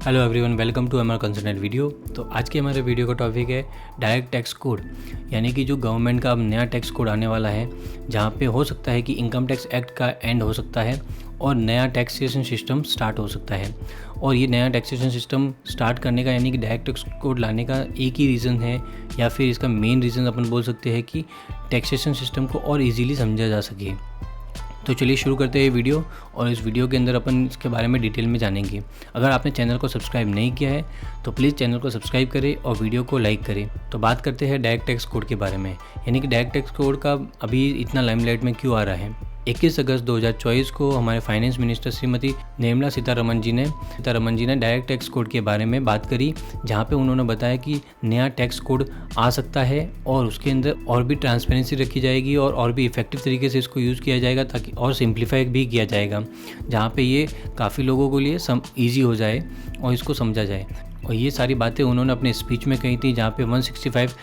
Hello everyone, welcome to हमारा कंसर्नेट video. तो आज के हमारे वीडियो का टॉपिक है डायरेक्ट टैक्स कोड, यानी कि जो गवर्नमेंट का अब नया टैक्स कोड आने वाला है, जहाँ पे हो सकता है कि इनकम टैक्स एक्ट का एंड हो सकता है और नया टैक्सेशन सिस्टम स्टार्ट हो सकता है। और ये नया टैक्सेशन सिस्टम स्टार्ट करने का यानी कि डायरेक्ट टैक्स कोड लाने का एक ही रीज़न है, या फिर इसका मेन रीज़न अपन बोल सकते हैं कि टैक्सेशन सिस्टम को और ईजीली समझा जा सके। तो चलिए शुरू करते हैं ये वीडियो, और इस वीडियो के अंदर अपन इसके बारे में डिटेल में जानेंगे। अगर आपने चैनल को सब्सक्राइब नहीं किया है तो प्लीज़ चैनल को सब्सक्राइब करें और वीडियो को लाइक करें। तो बात करते हैं डायरेक्ट टैक्स कोड के बारे में, यानी कि डायरेक्ट टैक्स कोड का अभी इतना लाइमलाइट में क्यों आ रहा है। 21 अगस्त 2024 को हमारे फाइनेंस मिनिस्टर श्रीमती निर्मला सीतारमण जी ने डायरेक्ट टैक्स कोड के बारे में बात करी, जहां पे उन्होंने बताया कि नया टैक्स कोड आ सकता है और उसके अंदर और भी ट्रांसपेरेंसी रखी जाएगी और भी इफेक्टिव तरीके से इसको यूज़ किया जाएगा, ताकि और सिंप्लीफाई भी किया जाएगा, जहाँ पे ये काफ़ी लोगों के लिए ईजी हो जाए और इसको समझा जाए। और ये सारी बातें उन्होंने अपने स्पीच में कही थी, जहाँ पे 165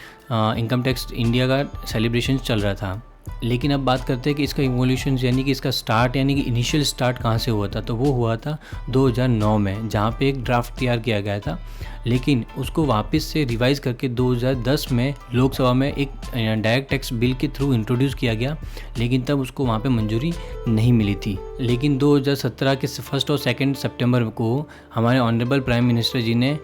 इनकम टैक्स इंडिया का सेलिब्रेशन चल रहा था। लेकिन अब बात करते हैं कि इसका इवोल्यूशन यानी कि इसका स्टार्ट यानी कि इनिशियल स्टार्ट कहाँ से हुआ था। तो वो हुआ था 2009 में, जहाँ पे एक ड्राफ्ट तैयार किया गया था, लेकिन उसको वापस से रिवाइज करके 2010 में लोकसभा में एक डायरेक्ट टैक्स बिल के थ्रू इंट्रोड्यूस किया गया, लेकिन तब उसको वहाँ पे मंजूरी नहीं मिली थी। लेकिन 2017 के 1 और 2 सितंबर को हमारे ऑनरेबल प्राइम मिनिस्टर जी ने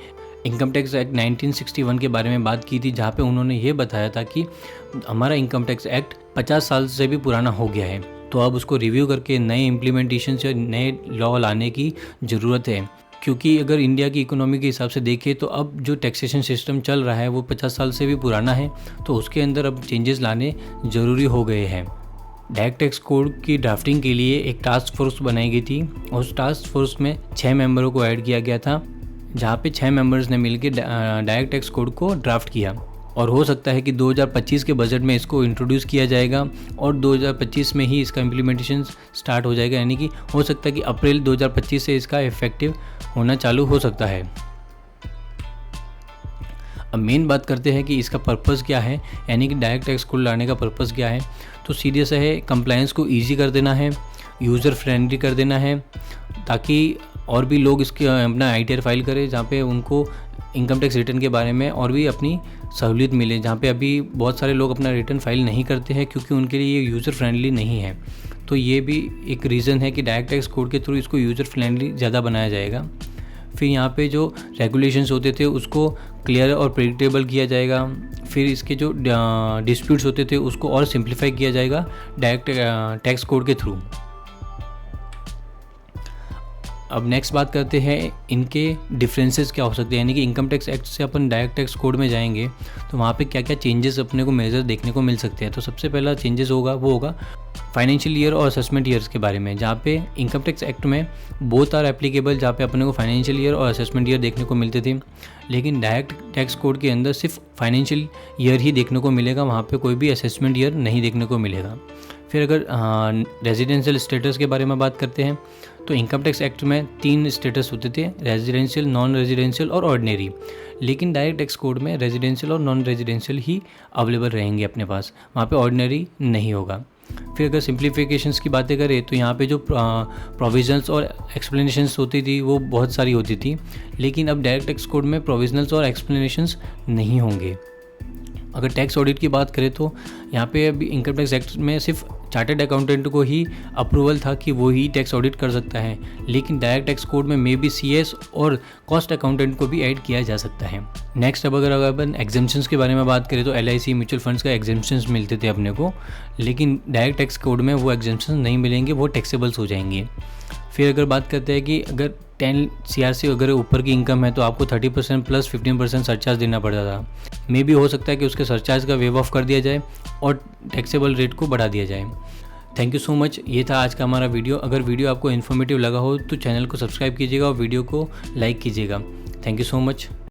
इनकम टैक्स एक्ट 1961 के बारे में बात की थी, जहाँ पे उन्होंने ये बताया था कि हमारा इनकम टैक्स एक्ट 50 साल से भी पुराना हो गया है, तो अब उसको रिव्यू करके नए इम्प्लीमेंटेशन से नए लॉ लाने की ज़रूरत है। क्योंकि अगर इंडिया की इकोनॉमी के हिसाब से देखें तो अब जो टैक्सेशन सिस्टम चल रहा है वो 50 साल से भी पुराना है, तो उसके अंदर अब चेंजेस लाने ज़रूरी हो गए हैं। डायरेक्ट टैक्स कोड की ड्राफ्टिंग के लिए एक टास्क फोर्स बनाई गई थी, और उस टास्क फोर्स में 6 मेंबरों को ऐड किया गया था, जहाँ पे 6 मेंबर्स ने मिलकर डायरेक्ट टैक्स कोड को ड्राफ्ट किया। और हो सकता है कि 2025 के बजट में इसको इंट्रोड्यूस किया जाएगा और 2025 में ही इसका इम्प्लीमेंटेशन स्टार्ट हो जाएगा, यानी कि हो सकता है कि अप्रैल 2025 से इसका इफेक्टिव होना चालू हो सकता है। अब मेन बात करते हैं कि इसका पर्पज़ क्या है, यानी कि डायरेक्ट टैक्स कोड लाने का पर्पज़ क्या है। तो सीधे से है, कंप्लायंस को ईजी कर देना है, यूज़र फ्रेंडली कर देना है, ताकि और भी लोग इसके अपना ITR फाइल करें, जहाँ पे उनको इनकम टैक्स रिटर्न के बारे में और भी अपनी सहूलियत मिले, जहाँ पे अभी बहुत सारे लोग अपना रिटर्न फाइल नहीं करते हैं क्योंकि उनके लिए ये यूज़र फ्रेंडली नहीं है। तो ये भी एक रीज़न है कि डायरेक्ट टैक्स कोड के थ्रू इसको यूज़र फ्रेंडली ज़्यादा बनाया जाएगा। फिर यहाँ पे जो रेगुलेशंस होते थे उसको क्लियर और प्रेडिक्टेबल किया जाएगा। फिर इसके जो डिस्प्यूट्स होते थे उसको और सिंप्लीफाई किया जाएगा डायरेक्ट टैक्स कोड के थ्रू। अब नेक्स्ट बात करते हैं इनके डिफरेंसेस क्या हो सकते हैं, यानी कि इनकम टैक्स एक्ट से अपन डायरेक्ट टैक्स कोड में जाएंगे तो वहाँ पे क्या क्या चेंजेस अपने को मेजर देखने को मिल सकते हैं। तो सबसे पहला चेंजेस होगा फाइनेंशियल ईयर और असेसमेंट ईयर्स के बारे में, जहाँ पे इनकम टैक्स एक्ट में बोथ आर एप्लीकेबल, जहाँ पे अपने को फाइनेंशियल ईयर और असेसमेंट ईयर देखने को मिलते थे, लेकिन डायरेक्ट टैक्स कोड के अंदर सिर्फ फाइनेंशियल ईयर ही देखने को मिलेगा, वहाँ पे कोई भी असेसमेंट ईयर नहीं देखने को मिलेगा। फिर अगर रेजिडेंशियल स्टेटस के बारे में बात करते हैं तो इनकम टैक्स एक्ट में 3 स्टेटस होते थे, रेजिडेंशियल, नॉन रेजिडेंशियल और ऑर्डिनरी, लेकिन डायरेक्ट टैक्स कोड में रेजिडेंशियल और नॉन रेजिडेंशियल ही अवेलेबल रहेंगे अपने पास, वहाँ पे ऑर्डिनरी नहीं होगा। फिर अगर सिंप्लीफिकेशंस की बातें करें तो यहाँ पे जो प्रोविजनल्स और एक्सप्लेनेशंस होती थी वो बहुत सारी होती थी, लेकिन अब डायरेक्ट टैक्स कोड में प्रोविजनल्स और एक्सप्लेनेशंस नहीं होंगे। अगर टैक्स ऑडिट की बात करें तो यहाँ पे अभी इनकम टैक्स एक्ट में सिर्फ चार्टर्ड अकाउंटेंट को ही अप्रूवल था कि वो ही टैक्स ऑडिट कर सकता है, लेकिन डायरेक्ट टैक्स कोड में मे बी CS और कॉस्ट अकाउंटेंट को भी ऐड किया जा सकता है। नेक्स्ट अब अगर अपन एग्जेम्पशंस के बारे में बात करें तो LIC म्यूचुअल फंड्स का एग्जेम्पशंस मिलते थे अपने को, लेकिन डायरेक्ट टैक्स कोड में वो एग्जेम्पशंस नहीं मिलेंगे, वो टैक्सेबल्स हो जाएंगे। फिर अगर बात करते हैं कि अगर 10 CR से अगर ऊपर की इनकम है तो आपको 30% प्लस 15% सरचार्ज देना पड़ता था। मे भी हो सकता है कि उसके सरचार्ज का वेव ऑफ कर दिया जाए और टैक्सेबल रेट को बढ़ा दिया जाए। थैंक यू सो मच, ये था आज का हमारा वीडियो। अगर वीडियो आपको इन्फॉर्मेटिव लगा हो तो चैनल को सब्सक्राइब कीजिएगा और वीडियो को लाइक कीजिएगा। Thank you so much.